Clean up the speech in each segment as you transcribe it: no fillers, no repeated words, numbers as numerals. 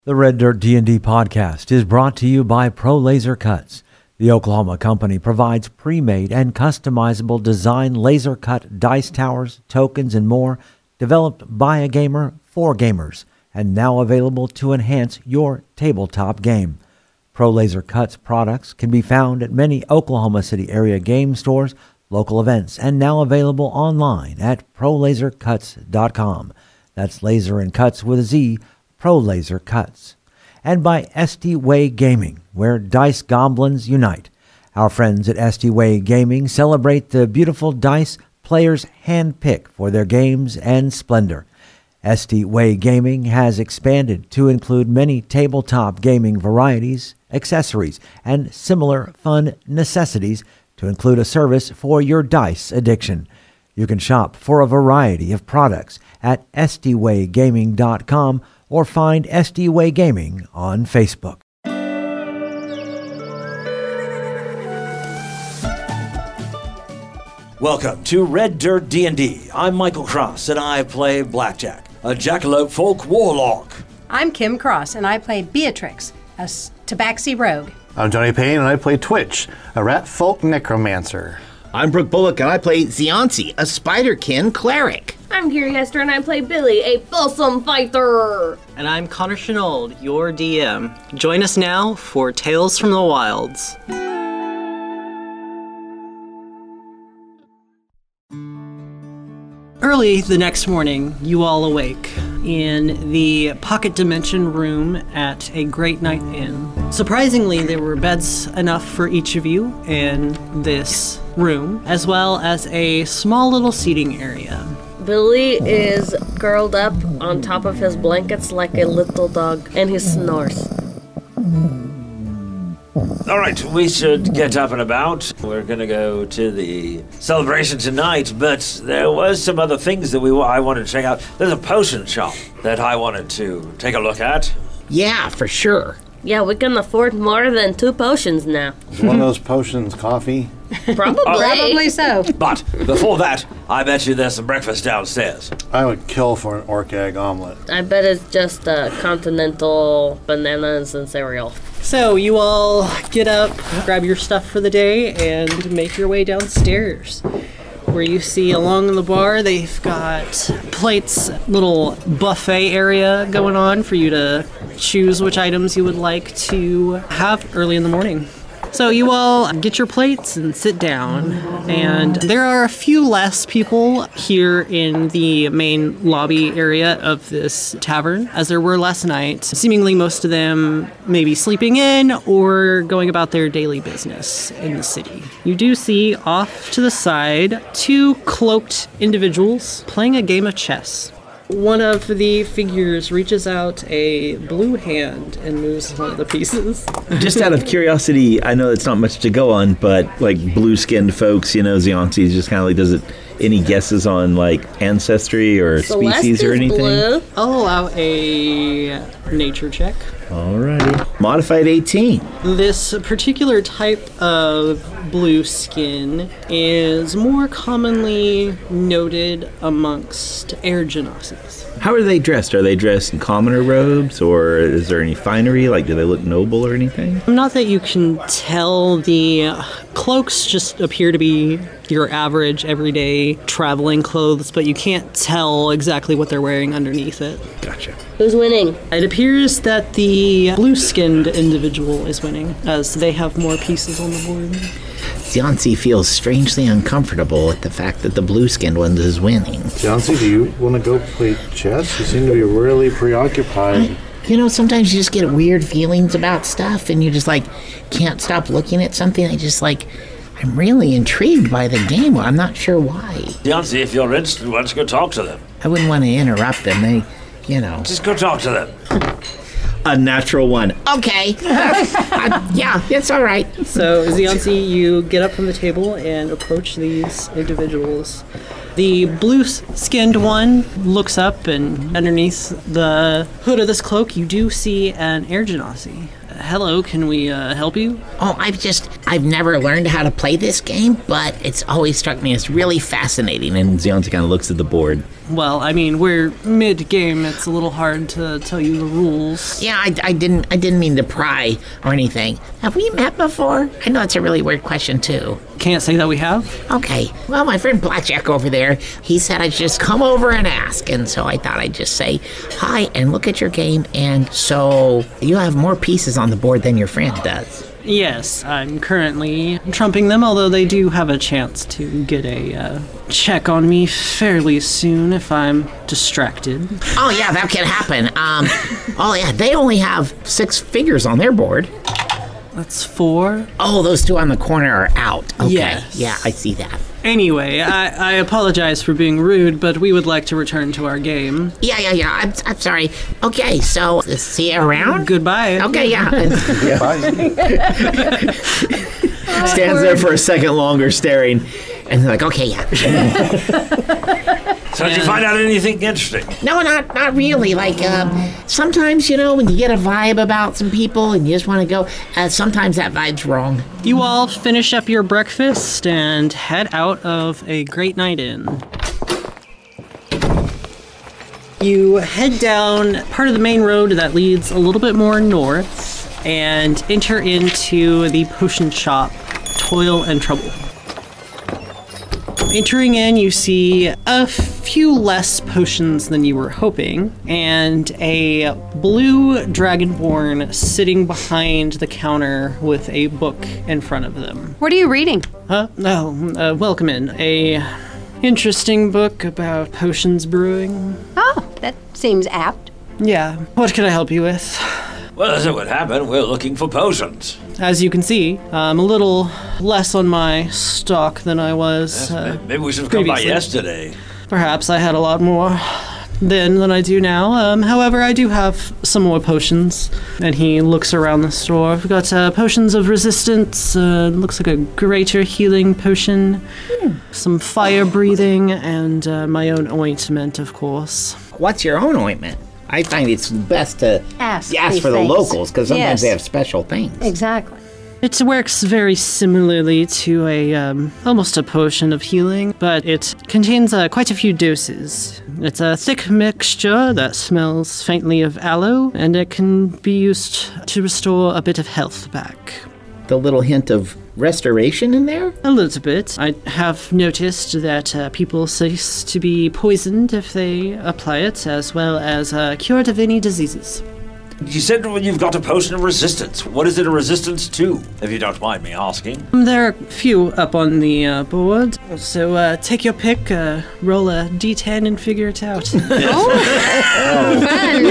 The Red Dirt D&D podcast is brought to you by Pro Laser Cuts. The Oklahoma company provides pre-made and customizable design laser cut dice towers, tokens, and more, developed by a gamer for gamers, and now available to enhance your tabletop game. Pro Laser Cuts products can be found at many Oklahoma City area game stores, local events, and now available online at prolasercuts.com. That's laser and cuts with a Z, Pro Laser Cuts. And by SD Way Gaming, where dice goblins unite. Our friends at SD Way Gaming celebrate the beautiful dice players handpick for their games and splendor. SD Way Gaming has expanded to include many tabletop gaming varieties, accessories, and similar fun necessities to include a service for your dice addiction. You can shop for a variety of products at sdwaygaming.com or find SD Way Gaming on Facebook. Welcome to Red Dirt D&D. I'm Michael Cross, and I play Blackjack, a jackalope folk warlock. I'm Kim Cross, and I play Beatrix, a Tabaxi rogue. I'm Johnny Payne, and I play Twitch, a rat folk necromancer. I'm Brooke Bullock, and I play Ziansi, a spiderkin cleric. I'm Kiri Hester, and I play Billy, a balsam fighter. And I'm Connor Shenold, your DM. Join us now for Tales from the Wilds. Early the next morning, you all awake in the Pocket Dimension room at a Great Night Inn. Surprisingly, there were beds enough for each of you in this room, as well as a small little seating area. Billy is curled up on top of his blankets like a little dog, and he snores. All right, we should get up and about. We're going to go to the celebration tonight, but there was some other things that I wanted to check out. There's a potion shop that I wanted to take a look at. Yeah, for sure. Yeah, we can afford more than 2 potions now. Is one of those potions coffee? Probably. Probably so. But before that, I bet you there's some breakfast downstairs. I would kill for an orc egg omelet. I bet it's just continental bananas and cereal. So you all get up, grab your stuff for the day, and make your way downstairs, where you see along the bar they've got plates, little buffet area going on for you to choose which items you would like to have early in the morning. So you all get your plates and sit down, and there are a few less people here in the main lobby area of this tavern, as there were last night. Seemingly most of them maybe sleeping in or going about their daily business in the city. You do see off to the side 2 cloaked individuals playing a game of chess. One of the figures reaches out a blue hand and moves one of the pieces. Just out of curiosity, I know it's not much to go on, but like blue-skinned folks, you know, Ziansi just kind of like, does it, any guesses on like ancestry or species or anything? Blue. I'll allow a nature check. Alrighty. Modified 18. This particular type of blue skin is more commonly noted amongst air genosies. How are they dressed? Are they dressed in commoner robes, or is there any finery? Like, do they look noble or anything? Not that you can tell. The cloaks just appear to be your average, everyday traveling clothes, but you can't tell exactly what they're wearing underneath it. Gotcha. Who's winning? It appears that the blue-skinned individual is winning, as they have more pieces on the board. Ziansi feels strangely uncomfortable at the fact that the blue-skinned one is winning. Jancy, do you want to go play chess? You seem to be really preoccupied. You know, sometimes you just get weird feelings about stuff, and you just, like, can't stop looking at something. I'm really intrigued by the game. Well, I'm not sure why. Jancy, if you're interested, why don't you go talk to them? I wouldn't want to interrupt them. They, you know. Just go talk to them. A natural 1. Okay. Yeah, it's all right. So, Ziansi, you get up from the table and approach these individuals. The blue-skinned one looks up, and underneath the hood of this cloak, you do see an air genasi, Hello, can we help you? Oh, I've never learned how to play this game, but it's always struck me as really fascinating. And Zianti kind of looks at the board. Well, I mean, we're mid-game. It's a little hard to tell you the rules. yeah, I didn't mean to pry or anything. Have we met before? I know it's a really weird question, too. Can't say that we have. Okay, well, my friend Blackjack over there, he said I'd just come over and ask, and so I thought I'd just say hi and look at your game, and so you have more pieces on the board than your friend does. Yes, I'm currently trumping them, although they do have a chance to get a check on me fairly soon if I'm distracted. Oh, yeah, that can happen. Oh, yeah, they only have 6 figures on their board. That's 4. Oh, those 2 on the corner are out. Okay, Yes. yeah, I see that. Anyway, I apologize for being rude, but we would like to return to our game. Yeah, I'm sorry. Okay, so see you around? Goodbye. Okay, yeah. Stands there for a second longer staring. And they're like, okay, yeah. So did you find out anything interesting? No, not really. Like, sometimes, when you get a vibe about some people and you just want to go, sometimes that vibe's wrong. You all finish up your breakfast and head out of a great night inn. You head down part of the main road that leads a little bit more north and enter into the potion shop, Toil and Trouble. Entering in, you see a few less potions than you were hoping, and a blue dragonborn sitting behind the counter with a book in front of them. What are you reading? Welcome in. A interesting book about potions brewing. Oh, that seems apt. Yeah, what can I help you with? Well, as it would happen, we're looking for potions. As you can see, I'm a little less on my stock than I was Maybe we should have come by previously. yesterday. Perhaps I had a lot more then than I do now. However, I do have some more potions. And he looks around the store. I've got potions of resistance. Looks like a greater healing potion. Some fire breathing, and my own ointment, of course. What's your own ointment? I find it's best to Ask for the things. locals, because sometimes Yes. they have special things. Exactly. It works very similarly to almost a potion of healing, but it contains quite a few doses. It's a thick mixture that smells faintly of aloe, and it can be used to restore a bit of health back. The little hint of restoration in there? A little bit. I have noticed that people cease to be poisoned if they apply it, as well as cured of any diseases. You said you've got a potion of resistance. What is it a resistance to, if you don't mind me asking? There are a few up on the board, so take your pick, roll a d10 and figure it out. Fun.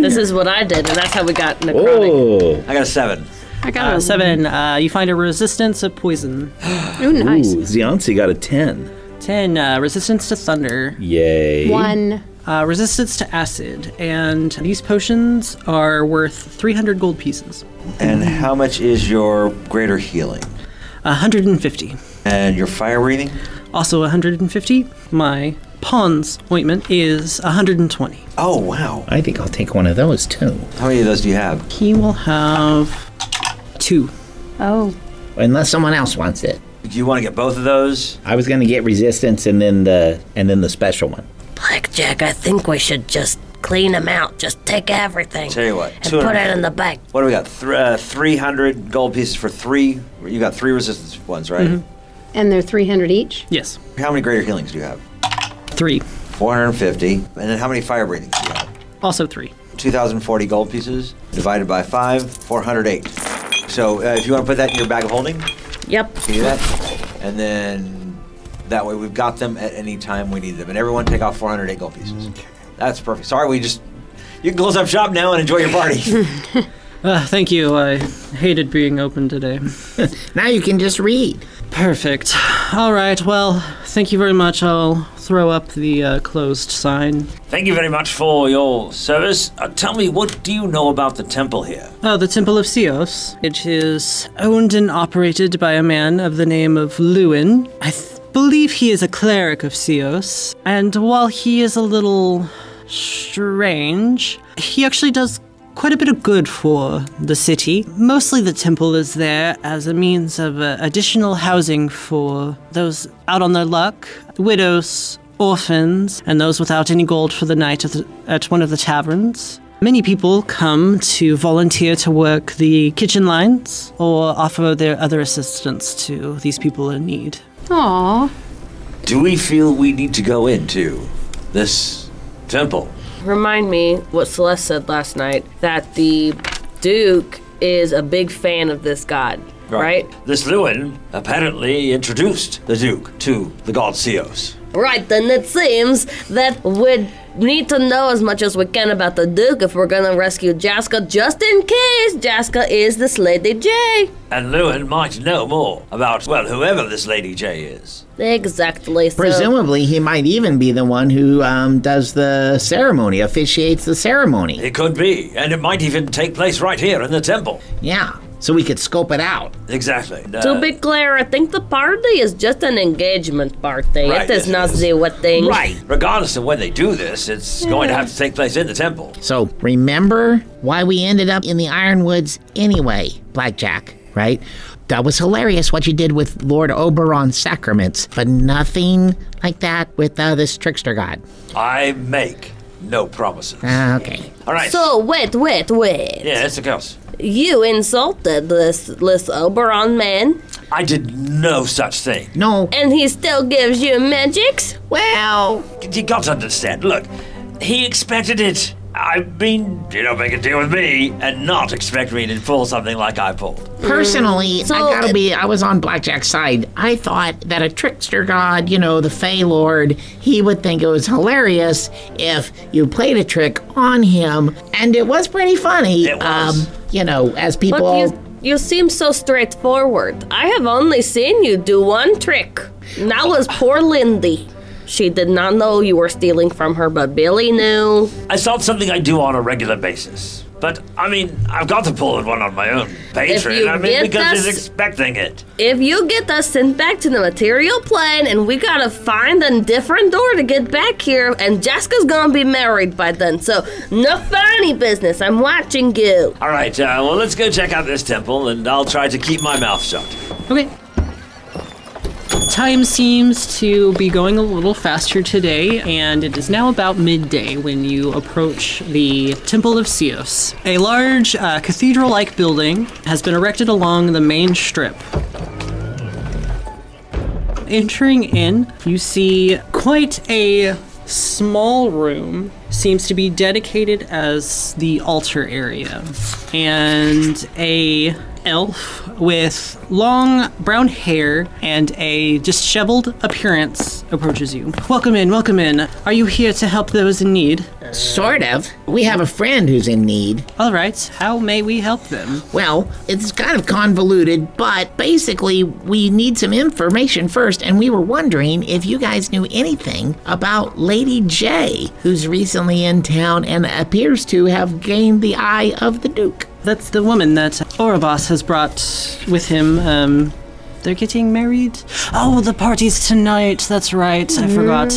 This is what I did, and that's how we got necrotic. Oh. I got a 7. I got 7, you find a resistance of poison. Ooh, nice. Ooh, Zianti got a 10. 10, resistance to thunder. Yay. 1. Resistance to acid, and these potions are worth 300 gold pieces. And how much is your greater healing? 150. And your fire breathing? Also 150. My Pond's ointment is 120. Oh, wow. I think I'll take one of those, too. How many of those do you have? He will have 2. Oh. Unless someone else wants it. Do you want to get both of those? I was going to get resistance and then the special one. Blackjack, I think we should just clean them out. Just take everything. Tell you what, And put 200 it in the bag. What do we got? 300 gold pieces for 3. You got 3 resistance ones, right? Mm-hmm. And they're 300 each? Yes. How many greater healings do you have? 3. 450. And then how many fire breathings do you have? Also 3. 2,040 gold pieces divided by 5, 408. So if you want to put that in your bag of holding, Yep. you can do that. And then that way we've got them at any time we need them. And everyone take off 408 gold pieces. That's perfect. Sorry, you can close up shop now and enjoy your party. Thank you. I hated being open today. Now you can just read. Perfect. All right. Well, thank you very much. I'll throw up the closed sign. Thank you very much for your service. Tell me, what do you know about the temple here? Oh, the Temple of Seos. It is owned and operated by a man of the name of Lewin. I believe he is a cleric of Seos. And while he is a little strange, he actually does quite a bit of good for the city. Mostly the temple is there as a means of additional housing for those out on their luck, widows, orphans, and those without any gold for the night at one of the taverns. Many people come to volunteer to work the kitchen lines or offer their other assistance to these people in need. Aww. Do we feel we need to go into this temple? Remind me what Celeste said last night, that the Duke is a big fan of this god, right? This Lewin apparently introduced the Duke to the god Seos. Right, then it seems that we'd need to know as much as we can about the Duke if we're gonna rescue Jaska, just in case Jaska is this Lady J. And Lewin might know more about, well, whoever this Lady J is. Exactly. So. Presumably, he might even be the one who does the ceremony, officiates the ceremony. It could be, and it might even take place right here in the temple. Yeah, so we could scope it out. Exactly. To be clear, I think the party is just an engagement party. Right, it is not the wedding. Right. Regardless of when they do this, it's going to have to take place in the temple. So remember why we ended up in the Ironwoods anyway, Blackjack, right? That was hilarious what you did with Lord Oberon's sacraments, but nothing like that with this trickster god. I make no promises. Okay. All right. So, wait. Yes, of course. You insulted this Oberon man, I did no such thing. No. and he still gives you magics? Well, You got to understand. Look, he expected it. I mean, you don't make a deal with me and not expect me to pull something like I pulled. personally, So, I was on Blackjack's side. I thought that a trickster god, the Fey Lord, he would think it was hilarious if you played a trick on him, and it was pretty funny. It was. As people... But you seem so straightforward. I have only seen you do one trick. And that was poor Lindy. She did not know you were stealing from her, but Billy knew. It's not something I do on a regular basis. But, I mean, I've got to pull one on my own patron. you I mean, get because he's us- expecting it. If you get us sent back to the material plane and we gotta find a different door to get back here, and Jaska's gonna be married by then, so no funny business. I'm watching you. All right, well, let's go check out this temple, and I'll try to keep my mouth shut. Okay. Time seems to be going a little faster today, and it is now about midday when you approach the Temple of Seos. A large cathedral-like building has been erected along the main strip. Entering in, you see quite a small room. Seems to be dedicated as the altar area, and a elf with long brown hair and a disheveled appearance approaches you. Welcome in, welcome in. Are you here to help those in need? Sort of. We have a friend who's in need. All right, how may we help them? Well, it's kind of convoluted, but basically we need some information first, and we were wondering if you guys knew anything about Lady J, who's recently in town and appears to have gained the eye of the Duke. That's the woman that Orobos has brought with him. They're getting married? Oh, the party's tonight. That's right. I forgot.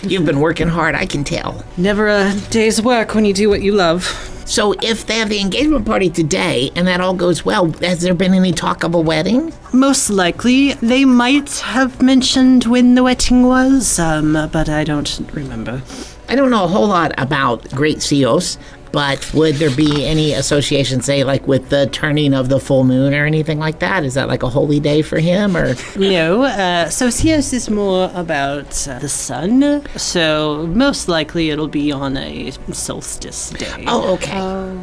You've been working hard, I can tell. Never a day's work when you do what you love. So if they have the engagement party today and that all goes well, has there been any talk of a wedding? Most likely. They might have mentioned when the wedding was, but I don't remember. I don't know a whole lot about Great Seos, but would there be any association, say, like with the turning of the full moon or anything like that? Is that like a holy day for him, or? No, so Seos is more about the sun, so most likely it'll be on a solstice day. Oh, okay.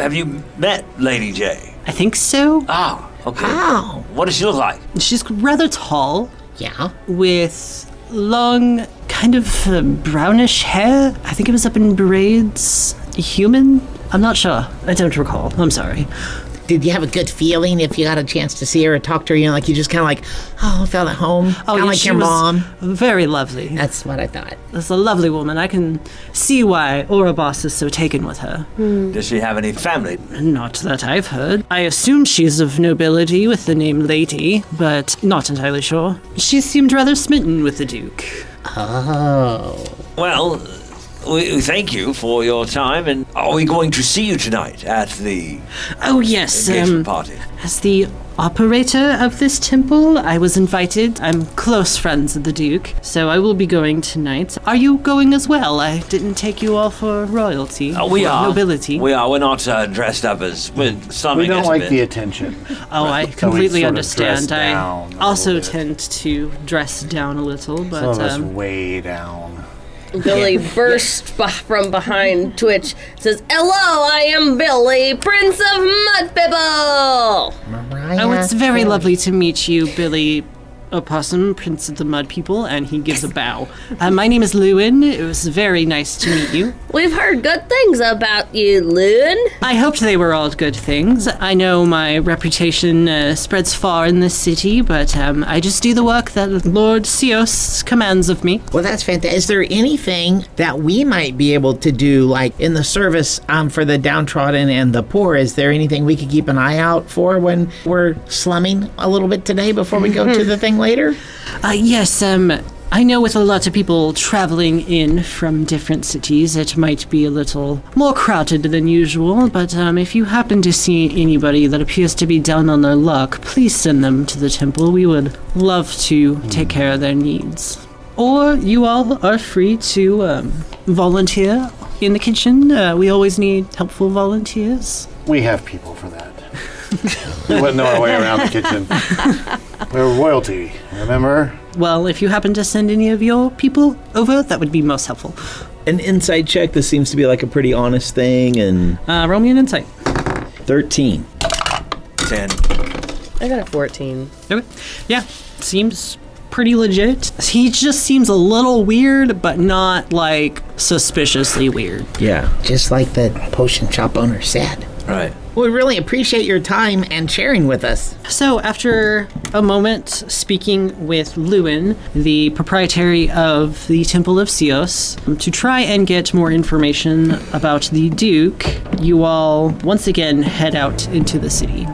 Have you met Lady J? I think so. Oh, okay. Oh. What does she look like? She's rather tall, Yeah. with long, kind of brownish hair. I think it was up in braids. Human? I'm not sure. I don't recall. I'm sorry. Did you have a good feeling if you got a chance to see her or talk to her? Like you just kind of like, oh, felt at home. Kind of like she your was mom. Very lovely. That's what I thought. That's a lovely woman. I can see why Orobos is so taken with her. Does she have any family? Not that I've heard. I assume she's of nobility with the name Lady, but not entirely sure. She seemed rather smitten with the Duke. Oh. Well, we thank you for your time, and are we going to see you tonight at the Oh, yes. engagement party? As the operator of this temple, I was invited. I'm close friends with the Duke, so I will be going tonight. Are you going as well? I didn't take you all for royalty. We for are. Nobility. We are. We're not dressed up as... We don't like the attention. Oh, I So we completely sort of dress understand. down I a also little bit. tend to dress down a little, but Some of us way down. Billy bursts from behind Twitch, says, "Hello, I am Billy, Prince of Mud People." oh, it's very lovely to meet you, Billy Opossum, Prince of the Mud People, and he gives a bow. My name is Lewin. It was very nice to meet you. We've heard good things about you, Loon. I hoped they were all good things. I know my reputation spreads far in this city, but I just do the work that Lord Sios commands of me. Well, that's fantastic. Is there anything that we might be able to do, like in the service for the downtrodden and the poor? Is there anything we could keep an eye out for when we're slumming a little bit today before we go to the thing later? Yes, I know with a lot of people traveling in from different cities, it might be a little more crowded than usual, but if you happen to see anybody that appears to be down on their luck, please send them to the temple. We would love to take care of their needs. Or you all are free to volunteer in the kitchen. We always need helpful volunteers. We have people for that. We wouldn't know our way around the kitchen. We're royalty, remember? Well, if you happen to send any of your people over, that would be most helpful. An insight check. This seems to be like a pretty honest thing. And Roll me an insight. 13. 10. I got a 14. Okay. Yeah, seems pretty legit. He just seems a little weird, but not like suspiciously weird. Yeah. Just like the potion shop owner said. Right. We really appreciate your time and sharing with us. So, after a moment speaking with Lewin, the proprietary of the Temple of Sios, to try and get more information about the Duke, you all once again head out into the city.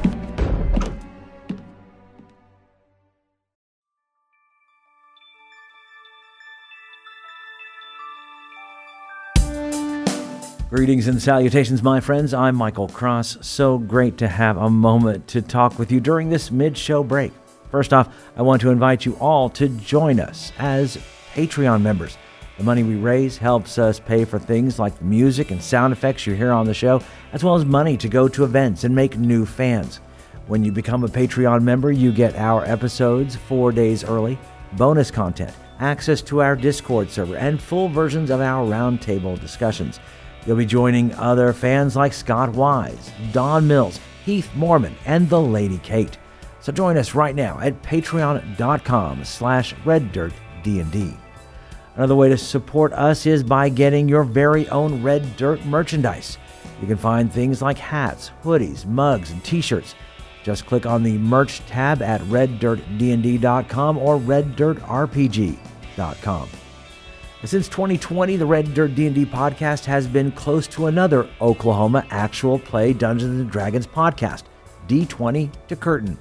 Greetings and salutations, my friends. I'm Michael Cross. So great to have a moment to talk with you during this mid-show break. First off, I want to invite you all to join us as Patreon members. The money we raise helps us pay for things like the music and sound effects you hear on the show, as well as money to go to events and make new fans. When you become a Patreon member, you get our episodes 4 days early, bonus content, access to our Discord server, and full versions of our roundtable discussions. You'll be joining other fans like Scott Wise, Don Mills, Heath Mormon, and the Lady Kate. So join us right now at patreon.com/RedDirtDnD. Another way to support us is by getting your very own Red Dirt merchandise. You can find things like hats, hoodies, mugs, and t-shirts. Just click on the merch tab at RedDirtDnD.com or RedDirtRPG.com. Since 2020, the Red Dirt D&D podcast has been close to another Oklahoma actual play Dungeons & Dragons podcast, D20 to Curtain.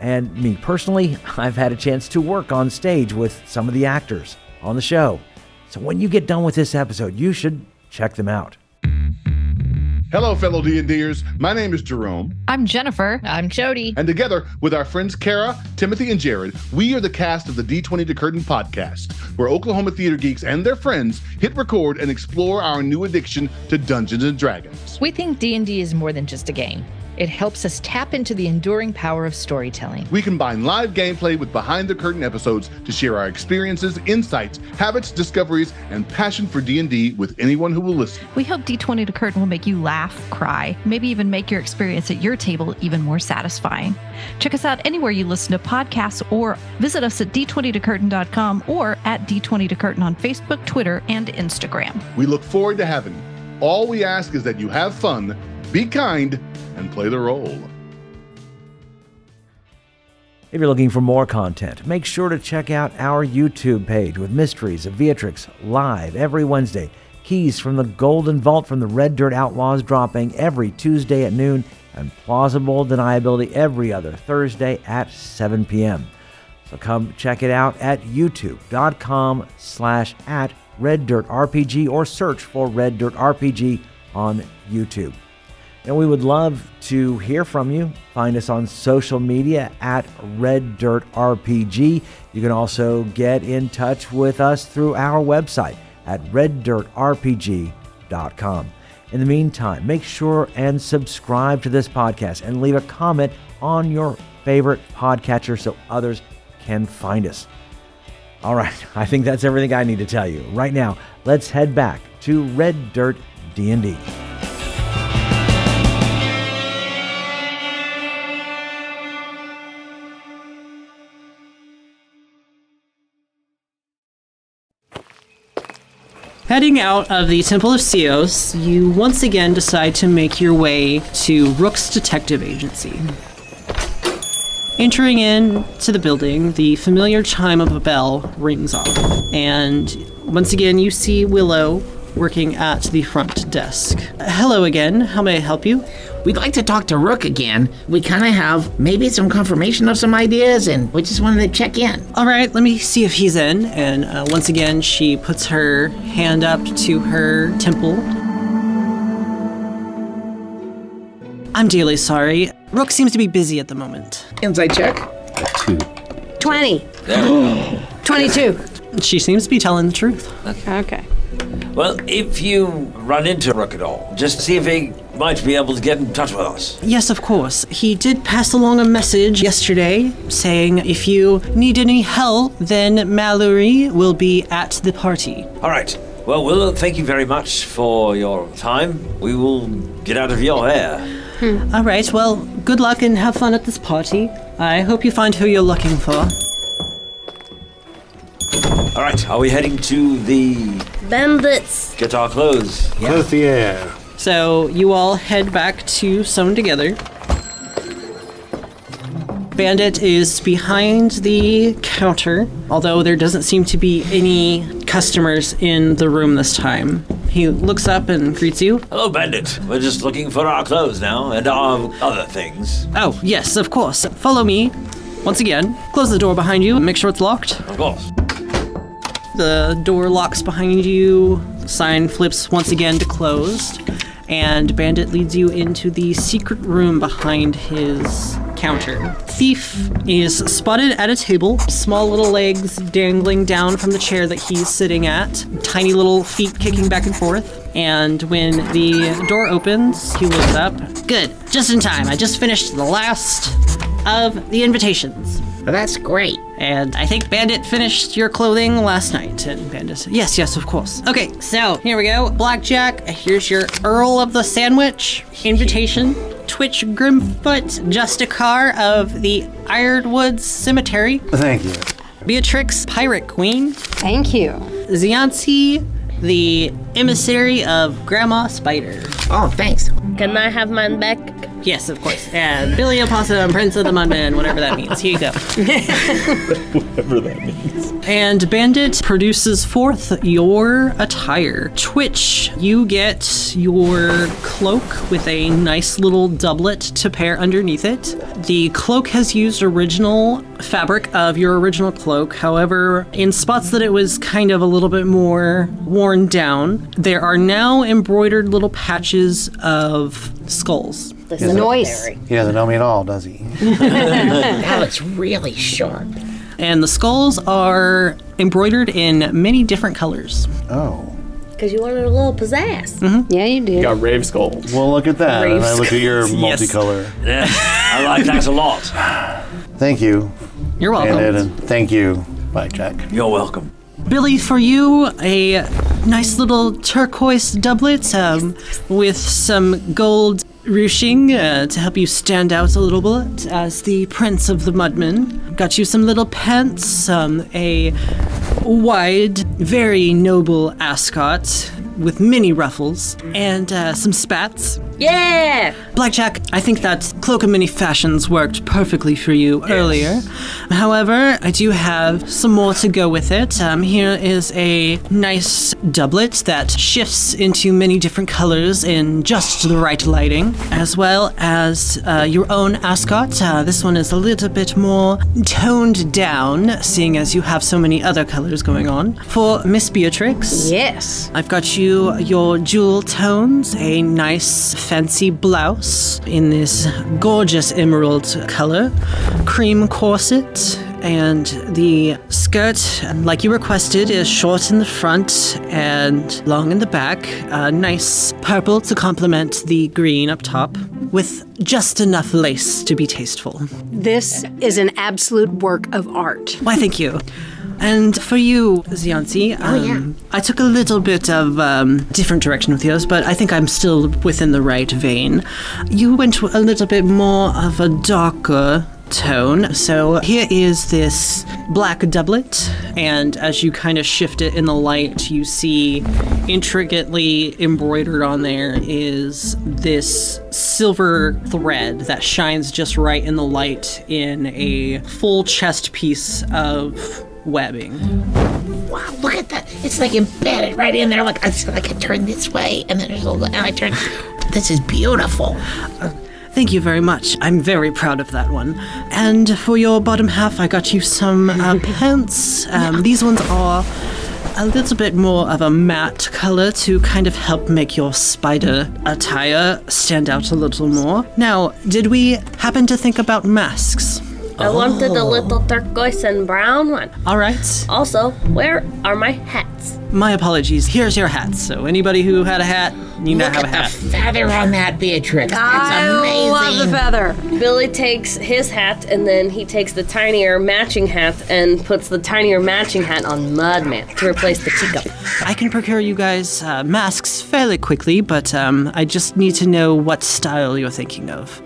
And me personally, I've had a chance to work on stage with some of the actors on the show. So when you get done with this episode, you should check them out. Hello, fellow D&Ders. My name is Jerome. I'm Jennifer. I'm Jody. And together with our friends Kara, Timothy, and Jared, we are the cast of the D20 to Curtain podcast, where Oklahoma theater geeks and their friends hit record and explore our new addiction to Dungeons & Dragons. We think D&D is more than just a game. It helps us tap into the enduring power of storytelling. We combine live gameplay with behind-the-curtain episodes to share our experiences, insights, habits, discoveries, and passion for D&D with anyone who will listen. We hope D20 to Curtain will make you laugh, cry, maybe even make your experience at your table even more satisfying. Check us out anywhere you listen to podcasts or visit us at d20tocurtain.com or at D20 to Curtain on Facebook, Twitter, and Instagram. We look forward to having you. All we ask is that you have fun, be kind, and play the role. If you're looking for more content, make sure to check out our YouTube page with Mysteries of Beatrix live every Wednesday. Keys from the Golden Vault from the Red Dirt Outlaws dropping every Tuesday at noon, and Plausible Deniability every other Thursday at 7 p.m. So come check it out at youtube.com/@Beatrix Red Dirt RPG or search for Red Dirt RPG on YouTube. And we would love to hear from you. Find us on social media at Red Dirt RPG. You can also get in touch with us through our website at reddirtrpg.com. In the meantime, make sure and subscribe to this podcast and leave a comment on your favorite podcatcher so others can find us. All right, I think that's everything I need to tell you. Right now, let's head back to Red Dirt D&D. Heading out of the Temple of Seos, you once again decide to make your way to Rook's Detective Agency. Entering into the building, the familiar chime of a bell rings off, and once again you see Willow working at the front desk. Hello again, how may I help you? We'd like to talk to Rook again. We kind of have maybe some confirmation of some ideas, and we just wanted to check in. All right, let me see if he's in. And once again, she puts her hand up to her temple. I'm dearly sorry. Rook seems to be busy at the moment. Inside check. 2. 20. 22. She seems to be telling the truth. Okay. Well, if you run into Rook at all, just see if he might be able to get in touch with us. Yes, of course. He did pass along a message yesterday saying if you need any help, then Mallory will be at the party. All right. Well, Willow, thank you very much for your time. We will get out of your hair. All right, well, good luck and have fun at this party. I hope you find who you're looking for. All right, are we heading to the... Bandits. Get our clothes. Yeah. The air. So you all head back to Sewn Together. Bandit is behind the counter, although there doesn't seem to be any customers in the room this time. He looks up and greets you. Hello, Bandit. We're just looking for our clothes now and our other things. Oh, yes, of course. Follow me. Once again, close the door behind you and make sure it's locked. Of course. The door locks behind you. The sign flips once again to closed. And Bandit leads you into the secret room behind his counter. Thief is spotted at a table, small little legs dangling down from the chair that he's sitting at, tiny little feet kicking back and forth. And when the door opens, he looks up. Good, just in time. I just finished the last of the invitations. Well, that's great. And I think Bandit finished your clothing last night. And Bandit said, yes, of course. Okay, so here we go. Blackjack, here's your Earl of the Sandwich invitation. Twitch Grimfoot, Justicar of the Ironwood Cemetery. Thank you. Beatrix, Pirate Queen. Thank you. Zianci, the Emissary of Grandma Spider. Oh, thanks. Can I have mine back? Yes, of course. And Billy Opossum, Prince of the Mudman, whatever that means. Here you go. Whatever that means. And Bandit produces forth your attire. Twitch, you get your cloak with a nice little doublet to pair underneath it. The cloak has used original fabric of your original cloak. However, in spots that it was kind of a little bit more worn down, there are now embroidered little patches of skulls. The noise. He doesn't know me at all, does he? Now it's really sharp. And the skulls are embroidered in many different colors. Oh. Because you wanted a little pizzazz. Mm-hmm. Yeah, you did. Got rave skulls. Well, look at that. Rave And I look at your Yes. multicolor. Yeah, I like that a lot. Thank you. You're welcome. And thank you, Blackjack. You're welcome. Billy, for you, a nice little turquoise doublet with some gold ruching to help you stand out a little bit as the Prince of the Mudmen. Got you some little pants, a wide, very noble ascot with many ruffles, and some spats. Yeah! Blackjack, I think that Cloak and Mini Fashions worked perfectly for you earlier. However, I do have some more to go with it. Here is a nice doublet that shifts into many different colors in just the right lighting, as well as your own ascot. This one is a little bit more toned down, seeing as you have so many other colors going on. For Miss Beatrix, Yes. I've got you your jewel tones, a nice fancy blouse in this gorgeous emerald color, cream corset, and the skirt, like you requested, is short in the front and long in the back. A nice purple to complement the green up top, with just enough lace to be tasteful. This is an absolute work of art. Why, thank you. And for you, Zianzi, I took a little bit of different direction with yours, but I think I'm still within the right vein. You went a little bit more of a darker tone. So here is this black doublet, and as you kind of shift it in the light, you see intricately embroidered on there is this silver thread that shines just right in the light in a full chest piece of webbing. Wow, look at that. It's like embedded right in there. Like I turn this way, and then there's a little, and I turn. This is beautiful. Thank you very much. I'm very proud of that one. And for your bottom half, I got you some pants. These ones are a little bit more of a matte color to kind of help make your spider attire stand out a little more. Now, did we happen to think about masks? I wanted a little turquoise and brown one. All right. Also, where are my hats? My apologies. Here's your hats. So anybody who had a hat, you now have a hat. Look at the feather on that, Beatrix. It's I amazing. love the feather. Billy takes his hat, and then he takes the tinier matching hat and puts the tinier matching hat on Mudman to replace the teacup. I can procure you guys masks fairly quickly, but I just need to know what style you're thinking of.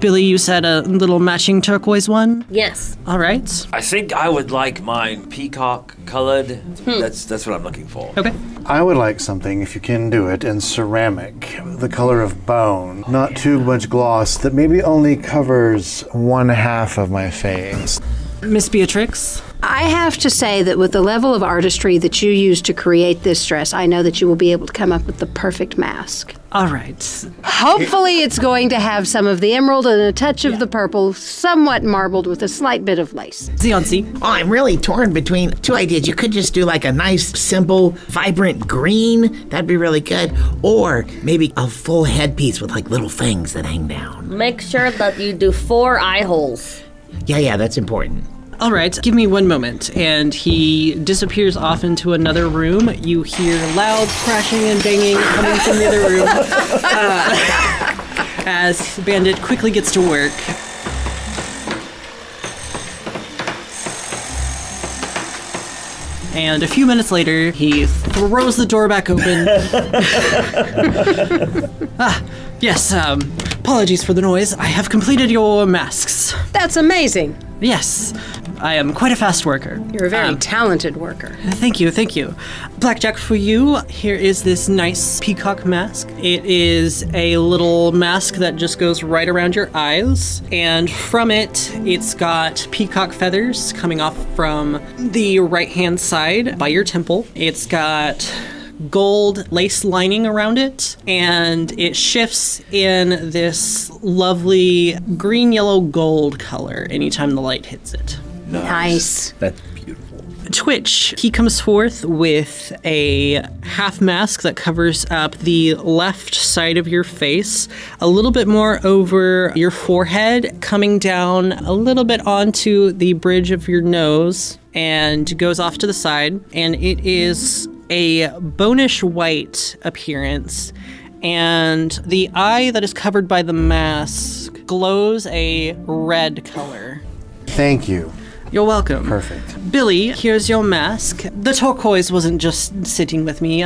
Billy, you said a little matching turquoise one? Yes. All right. I think I would like mine peacock colored. That's what I'm looking for. Okay. I would like something, if you can do it, in ceramic, the color of bone. Not too much gloss that maybe only covers one half of my face. Miss Beatrix? I have to say that with the level of artistry that you used to create this dress, I know that you will be able to come up with the perfect mask. All right. Hopefully it's going to have some of the emerald and a touch of the purple, somewhat marbled with a slight bit of lace. Zianzi? Oh, I'm really torn between two ideas. You could just do like a nice, simple, vibrant green. That'd be really good. Or maybe a full headpiece with like little fangs that hang down. Make sure that you do 4 eye holes. Yeah, that's important. All right, give me one moment. And he disappears off into another room. You hear loud crashing and banging coming from the other room as Bandit quickly gets to work. And a few minutes later, he throws the door back open. Yes, apologies for the noise. I have completed your masks. That's amazing. Yes, I am quite a fast worker. You're a very talented worker. Thank you, thank you. Blackjack, for you, here is this nice peacock mask. It is a little mask that just goes right around your eyes, and from it, it's got peacock feathers coming off from the right-hand side by your temple. It's got gold lace lining around it, and it shifts in this lovely green, yellow, gold color anytime the light hits it. Nice. That's beautiful. Twitch, he comes forth with a half mask that covers up the left side of your face, a little bit more over your forehead, coming down a little bit onto the bridge of your nose, and goes off to the side, and it is a bonish white appearance, and the eye that is covered by the mask glows a red color. Thank you. You're welcome. Perfect. Billy, here's your mask. The turquoise wasn't just sitting with me.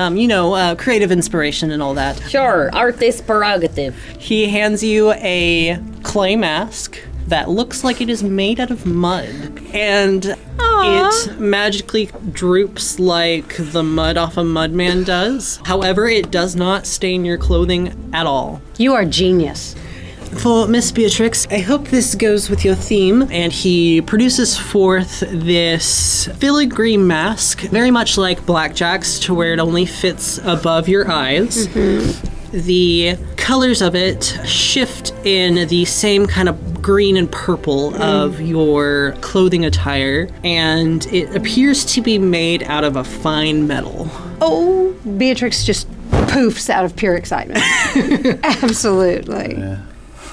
Creative inspiration and all that. Sure, artist prerogative. He hands you a clay mask that looks like it is made out of mud. And it magically droops like the mud off a Mudman does. However, it does not stain your clothing at all. You are genius. For Miss Beatrix, I hope this goes with your theme. And he produces forth this filigree mask, very much like Blackjack's, to where it only fits above your eyes. The colors of it shift in the same kind of green and purple of your clothing attire, and it appears to be made out of a fine metal. Oh, Beatrix just poofs out of pure excitement. Absolutely. Yeah.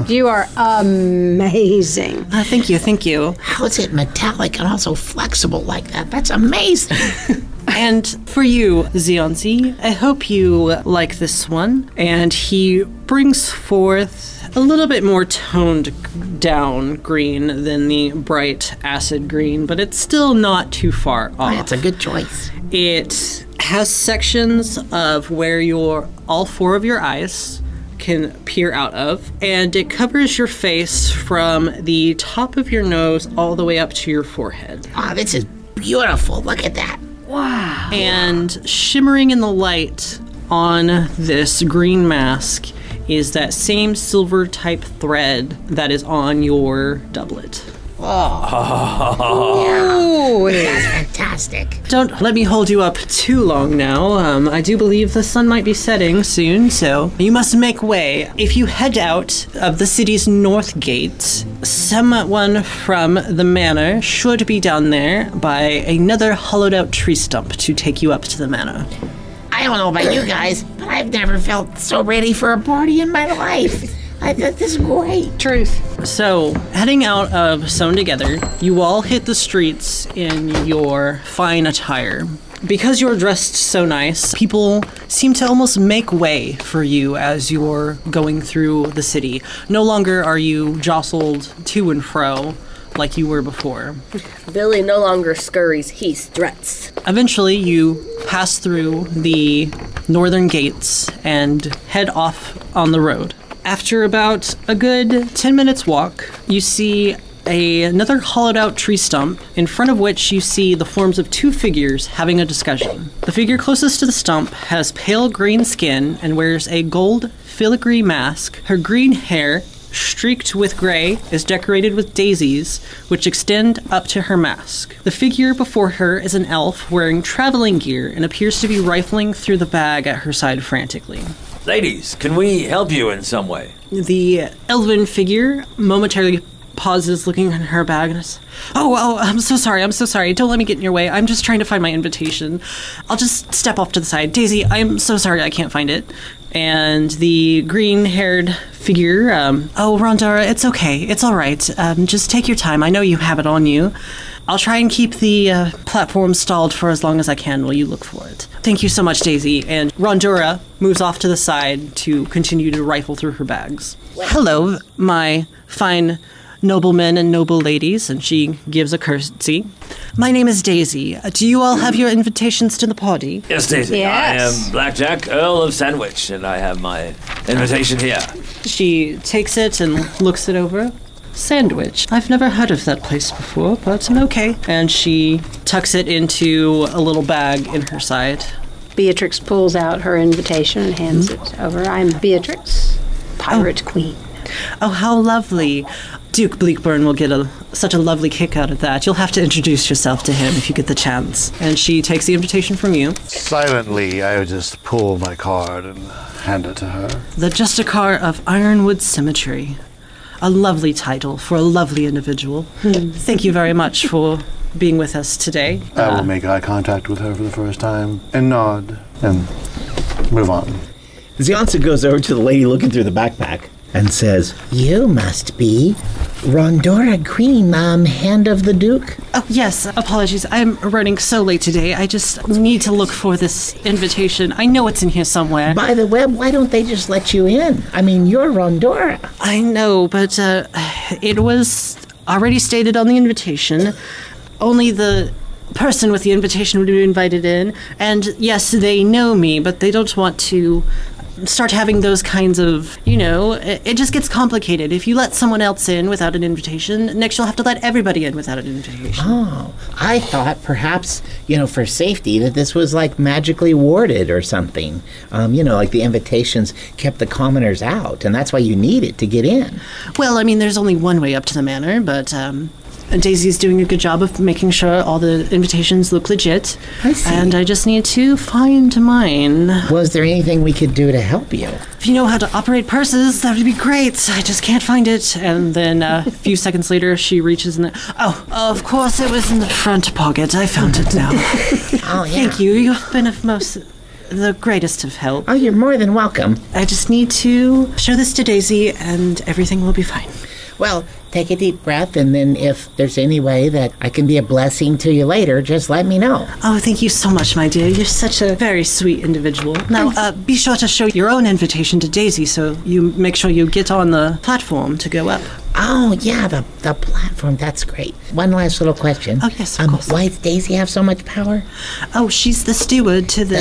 You are amazing. Thank you, thank you. How is it metallic and also flexible like that? That's amazing. And for you, Zionzi, I hope you like this one. And he brings forth a little bit more toned down green than the bright acid green, but it's still not too far off. That's a good choice. It has sections of where all four of your eyes can peer out of, and it covers your face from the top of your nose all the way up to your forehead. Oh, this is beautiful. Look at that. Wow. And shimmering in the light on this green mask is that same silver type thread that is on your doublet. Oh, that's fantastic. Don't let me hold you up too long now. I do believe the sun might be setting soon, so you must make way. If you head out of the city's north gate, someone from the manor should be down there by another hollowed out tree stump to take you up to the manor. I don't know about you guys, but I've never felt so ready for a party in my life. I thought this is great. Truth. So, heading out of Sewn Together, you all hit the streets in your fine attire. Because you're dressed so nice, people seem to almost make way for you as you're going through the city. No longer are you jostled to and fro like you were before. Billy no longer scurries, he struts. Eventually, you pass through the northern gates and head off on the road. After about a good 10 minutes walk, you see another hollowed out tree stump, in front of which you see the forms of two figures having a discussion. The figure closest to the stump has pale green skin and wears a gold filigree mask. Her green hair, streaked with gray, is decorated with daisies, which extend up to her mask. The figure before her is an elf wearing traveling gear and appears to be rifling through the bag at her side frantically. Ladies, can we help you in some way? The elven figure momentarily pauses, looking in her bag, and says, Oh, I'm so sorry. Don't let me get in your way. I'm just trying to find my invitation. I'll just step off to the side. Daisy, I'm so sorry I can't find it. And the green-haired figure, Rondora, it's okay. It's all right. Just take your time. I know you have it on you. I'll try and keep the platform stalled for as long as I can while you look for it. Thank you so much, Daisy. And Rondora moves off to the side to continue to rifle through her bags. Hello, my fine noblemen and noble ladies, and she gives a curtsy. My name is Daisy. Do you all have your invitations to the party? Yes, Daisy. Yes. I am Blackjack, Earl of Sandwich, and I have my invitation here. She takes it and looks it over. Sandwich. I've never heard of that place before, but okay. And she tucks it into a little bag in her side. Beatrix pulls out her invitation and hands it over. I'm Beatrix, Pirate Queen. Oh, how lovely. Duke Bleakburn will get such a lovely kick out of that. You'll have to introduce yourself to him if you get the chance. And she takes the invitation from you. Silently, I would just pull my card and hand it to her. The Justicar of Ironwood Cemetery. A lovely title for a lovely individual. Thank you very much for being with us today. I will make eye contact with her for the first time and nod and move on. Zionsa goes over to the lady looking through the backpack and says, You must be Rondora Green, Hand of the Duke. Oh, yes. Apologies. I'm running so late today. I just need to look for this invitation. I know it's in here somewhere. By the way, why don't they just let you in? I mean, you're Rondora. I know, but it was already stated on the invitation. Only the person with the invitation would be invited in. And yes, they know me, but they don't want to start having those kinds of, it just gets complicated. If you let someone else in without an invitation, next you'll have to let everybody in without an invitation. Oh, I thought perhaps, for safety, that this was like magically warded or something. Like the invitations kept the commoners out, and that's why you need it to get in. Well, I mean, there's only one way up to the manor, but Daisy's doing a good job of making sure all the invitations look legit. I see. And I just need to find mine. Was there anything we could do to help you? If you know how to operate purses, that would be great. I just can't find it. And then a few seconds later, she reaches in the... Oh, of course, it was in the front pocket. I found it now. Oh, yeah. Thank you. You've been the greatest of help. Oh, you're more than welcome. I just need to show this to Daisy, and everything will be fine. Well, take a deep breath, and then if there's any way that I can be a blessing to you later, just let me know. Oh, thank you so much, my dear. You're such a very sweet individual. Now, be sure to show your own invitation to Daisy so you make sure you get on the platform to go up. Oh, yeah, the platform. That's great. One last little question. Oh, yes, of course. Why does Daisy have so much power? Oh, she's the steward to the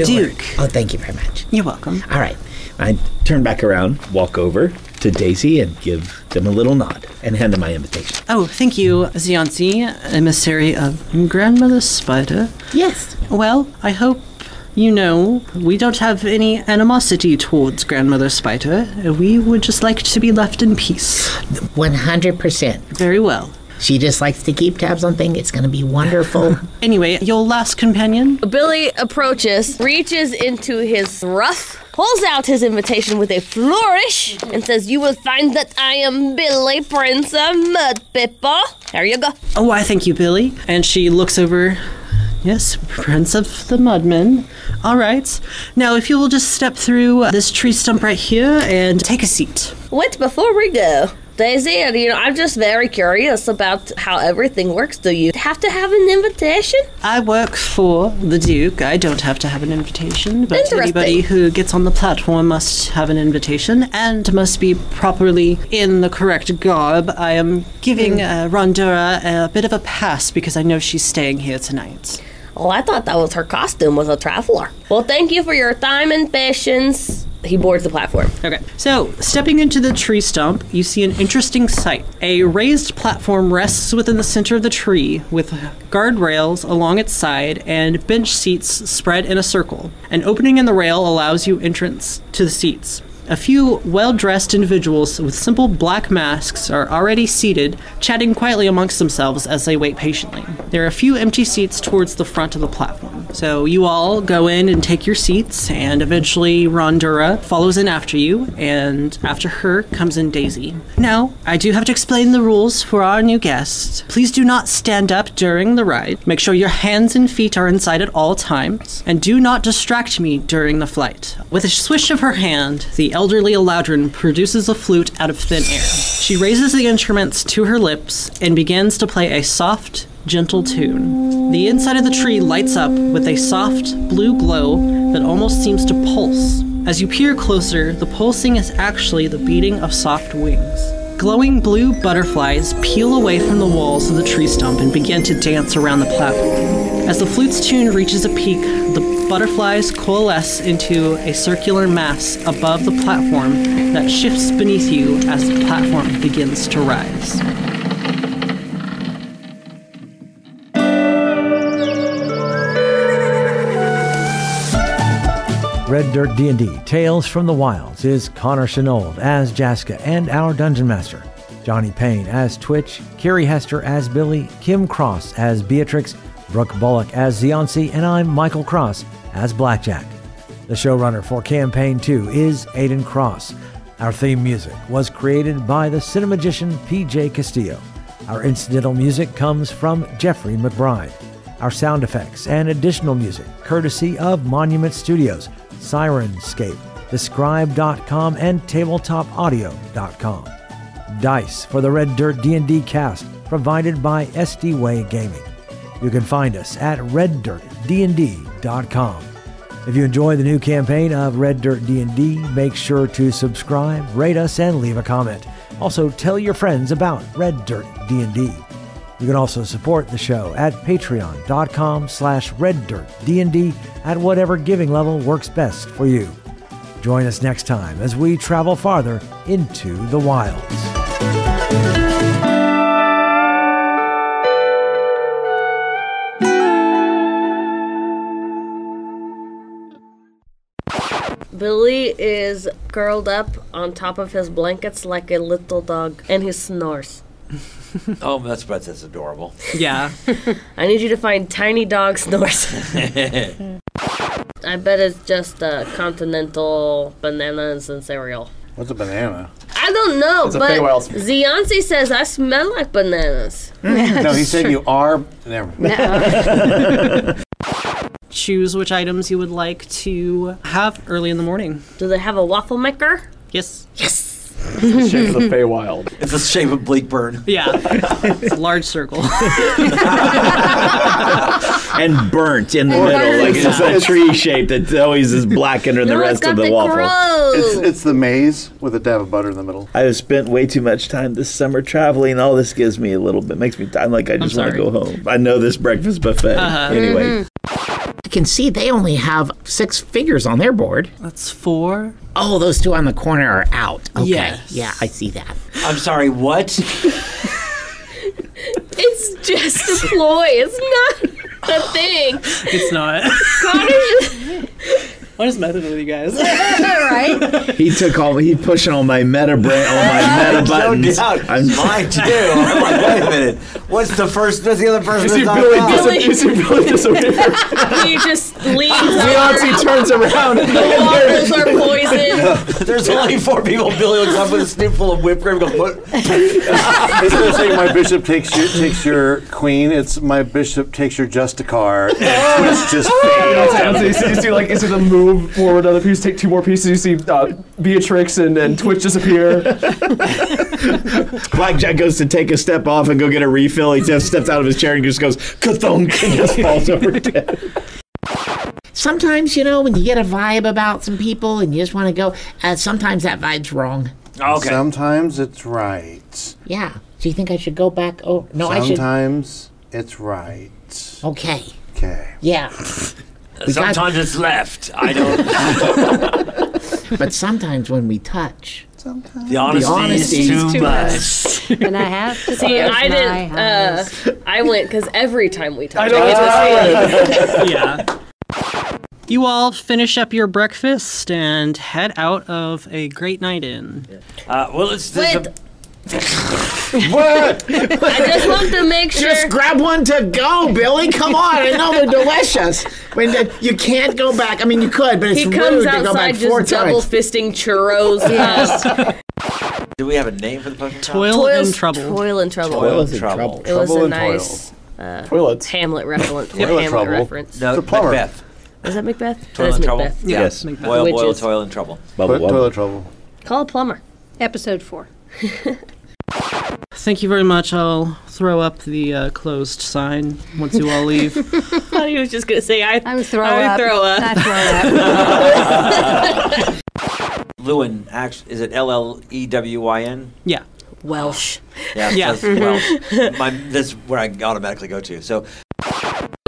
Duke. Oh, thank you very much. You're welcome. All right. I turn back around, walk over to Daisy, and give them a little nod and hand them my invitation. Oh, thank you, Zianzi, emissary of Grandmother Spider. Yes. Well, I hope you know we don't have any animosity towards Grandmother Spider. We would just like to be left in peace. 100%. Very well. She just likes to keep tabs on things. It's going to be wonderful. Anyway, your last companion? Billy approaches, reaches into his ruff, pulls out his invitation with a flourish, and says, "You will find that I am Billy, Prince of Mud People. There you go." Oh, I thank you, Billy. And she looks over. Yes, Prince of the Mudmen. All right. Now, if you will just step through this tree stump right here and take a seat. Wait, before we go, Daisy, I'm just very curious about how everything works. Do you have to have an invitation? I work for the Duke. I don't have to have an invitation, but Interesting. anybody who gets on the platform must have an invitation and must be properly in the correct garb. I am giving Rondura a bit of a pass because I know she's staying here tonight. Oh, I thought that was her costume as a traveler. Well, thank you for your time and patience. He boards the platform. Okay, so stepping into the tree stump, you see an interesting sight. A raised platform rests within the center of the tree with guardrails along its side and bench seats spread in a circle. An opening in the rail allows you entrance to the seats. A few well-dressed individuals with simple black masks are already seated, chatting quietly amongst themselves as they wait patiently. There are a few empty seats towards the front of the platform. So you all go in and take your seats, and eventually Rondura follows in after you, and after her comes in Daisy. Now, I do have to explain the rules for our new guests. Please do not stand up during the ride. Make sure your hands and feet are inside at all times, and do not distract me during the flight. With a swish of her hand, the elderly Eladrin produces a flute out of thin air. She raises the instruments to her lips and begins to play a soft, gentle tune. The inside of the tree lights up with a soft, blue glow that almost seems to pulse. As you peer closer, the pulsing is actually the beating of soft wings. Glowing blue butterflies peel away from the walls of the tree stump and begin to dance around the platform. As the flute's tune reaches a peak, the butterflies coalesce into a circular mass above the platform that shifts beneath you as the platform begins to rise. Red Dirt D&D Tales from the Wilds is Connor Shenold as Jaska and our Dungeon Master, Johnny Payne as Twitch, Carrie Hester as Billy, Kim Cross as Beatrix, Brooke Bullock as Ziansi, and I'm Michael Cross as Blackjack. The showrunner for Campaign 2 is Aidan Cross. Our theme music was created by the cinemagician P.J. Castillo. Our incidental music comes from Jeffrey McBride. Our sound effects and additional music courtesy of Monument Studios, Sirenscape, Describe.com, and TabletopAudio.com. Dice for the Red Dirt D&D cast provided by SD Way Gaming. You can find us at reddirtdnd.com. If you enjoy the new campaign of Red Dirt D&D, make sure to subscribe, rate us, and leave a comment. Also, tell your friends about Red Dirt D&D. You can also support the show at patreon.com/reddirtdnd at whatever giving level works best for you. Join us next time as we travel farther into the wilds. Billy is curled up on top of his blankets like a little dog, and he snores. Oh, that's adorable. Yeah. I need you to find tiny dog snores. I bet it's just continental bananas and cereal. What's a banana? I don't know, It's a but Feywild. Zianci says I smell like bananas. No, he said you are. Never. Choose which items you would like to have early in the morning. Do they have a waffle maker? Yes. Yes. It's the shape of the Feywild. It's the shape of Bleakburn. Yeah. It's a large circle. And burnt in the middle, like it's a tree shape that always is black under the rest of the waffle. It's the maze with a dab of butter in the middle. I have spent way too much time this summer traveling. All this gives me a little bit, makes me, I'm like, I just want to go home. I know this breakfast buffet. Anyway. You can see they only have 6 figures on their board. That's 4. Oh, those 2 on the corner are out. Okay. Yes. Yeah, I see that. I'm sorry, what? It's just a ploy. It's not a thing. It's not. Connor's What is method with you guys? Right? He pushing on my meta brain, on my meta buttons. Mine too. I'm like, wait a minute. What's the other person? You see Billy disappear. He just leans Zianci turns around. The waffles are poisoned. There's only 4 people. Billy looks up with a snootful of whipped cream and goes, what? Instead of saying my bishop takes your queen, it's my bishop takes your Justicar. And Twitch just You see the move forward, other pieces take 2 more pieces. You see Beatrix and Twitch disappear. Blackjack goes to take a step off and go get a refill. He just steps out of his chair and just goes, ka-thunk, and just falls over dead. Sometimes, when you get a vibe about some people and you just want to go, sometimes that vibe's wrong. Okay. Sometimes it's right. Yeah. Do you think I should go back? Oh, no, I should. Sometimes it's right. Okay. Okay. Yeah. Sometimes it's left. I don't. But sometimes when we touch, The honesty is too much. And I have to See, I didn't. I went because every time we talked, Yeah. You all finish up your breakfast and head out of a great night inn. Well, it's Wait. What? I just want to make sure. just grab one to go, Billy. Come on, I know they're delicious. You can't go back. I mean, you could, but it's He rude comes to go back outside 4 just double times. fisting churros. Do we have a name for the potion? Toil and trouble. Toil and trouble. Toil and trouble. It was Trouble a and nice Toilets. Hamlet reference. Toilet trouble. reference. No, The plumber. Macbeth. Is that Macbeth? Toil That and is trouble. Macbeth. Yes. Boil, boil, Witches. toil, and trouble. Bubble, bubble. Toilet trouble. Call a plumber. Episode 4. Thank you very much. I'll throw up the closed sign once you all leave. I thought he was just going to say, I would throw I would up. throw up. I throw up. Lewin, is it L-L-E-W-Y-N? Yeah. Welsh. Yeah. Yeah. That's where I automatically go to. So.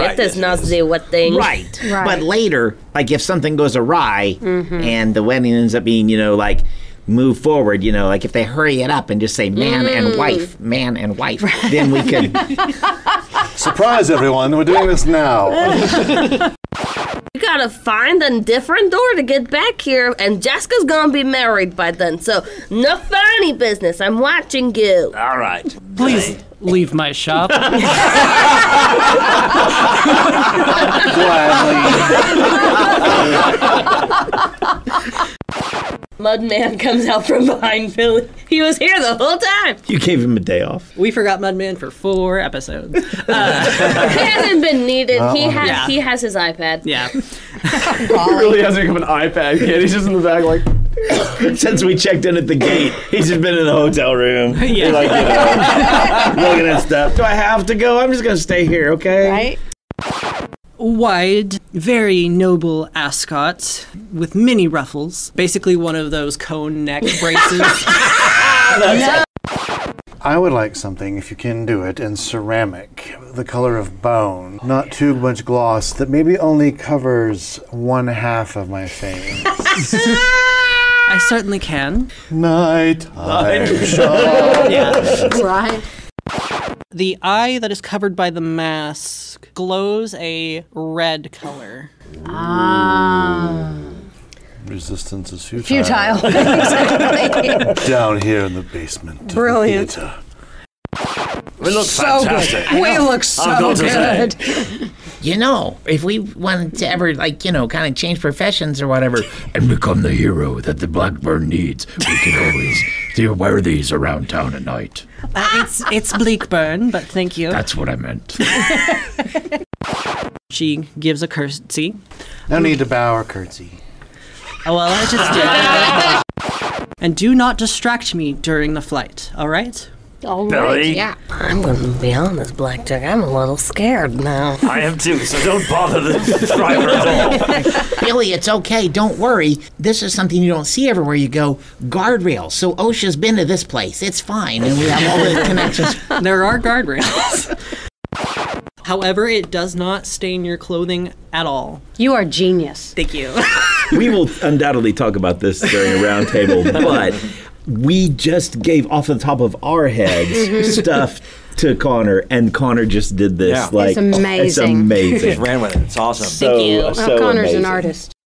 It does not say what thing. Right. Right. But later, like if something goes awry and the wedding ends up being, like move forward, like if they hurry it up and just say man and wife, then we could. Surprise, everyone. We're doing this now. You gotta find a different door to get back here, and Jaska's gonna be married by then, so no funny business. I'm watching you. All right. Please leave my shop. Mudman comes out from behind Billy. He was here the whole time. You gave him a day off. We forgot Mudman for 4 episodes. He hasn't been needed. Yeah. He has his iPad. Yeah. He really hasn't become an iPad kid. He's just in the back like. Since we checked in at the gate, he's just been in the hotel room. Yeah. Looking at stuff. Do I have to go? I'm just going to stay here, okay? Right? Wide, very noble ascot with mini ruffles. Basically one of those cone neck braces. I would like something, if you can do it, in ceramic, the color of bone. Not too much gloss that maybe only covers 1/2 of my face. I certainly can. Nighttime Yeah. Right. The eye that is covered by the mask glows a red color. Ah. Resistance is futile. Futile. Exactly. Down here in the basement. Brilliant. Of the theater. We look So fantastic. good. We look so good. You know, if we wanted to ever, like, you know, kind of change professions or whatever and become the hero that the Blackburn needs, we can always wear these around town at night. It's Bleakburn, but thank you. That's what I meant. She gives a curtsy. No need to bow or curtsy. Oh, well, I just did. And do not distract me during the flight, all right? All right. Billy? Yeah. I'm going to be honest, Blackjack. I'm a little scared now. I am too, so don't bother the driver at all. Billy, it's okay. Don't worry. This is something you don't see everywhere you go. Guardrails. So OSHA's been to this place. It's fine. And we have all the connections. There are guardrails. However, it does not stain your clothing at all. You are genius. Thank you. We will undoubtedly talk about this during a round table, but we just gave off the top of our heads stuff to Connor, and Connor just did this. Yeah. Like, It's amazing. It's amazing. Just ran with it. It's awesome. So, Thank you. Well, so Connor's amazing. an artist.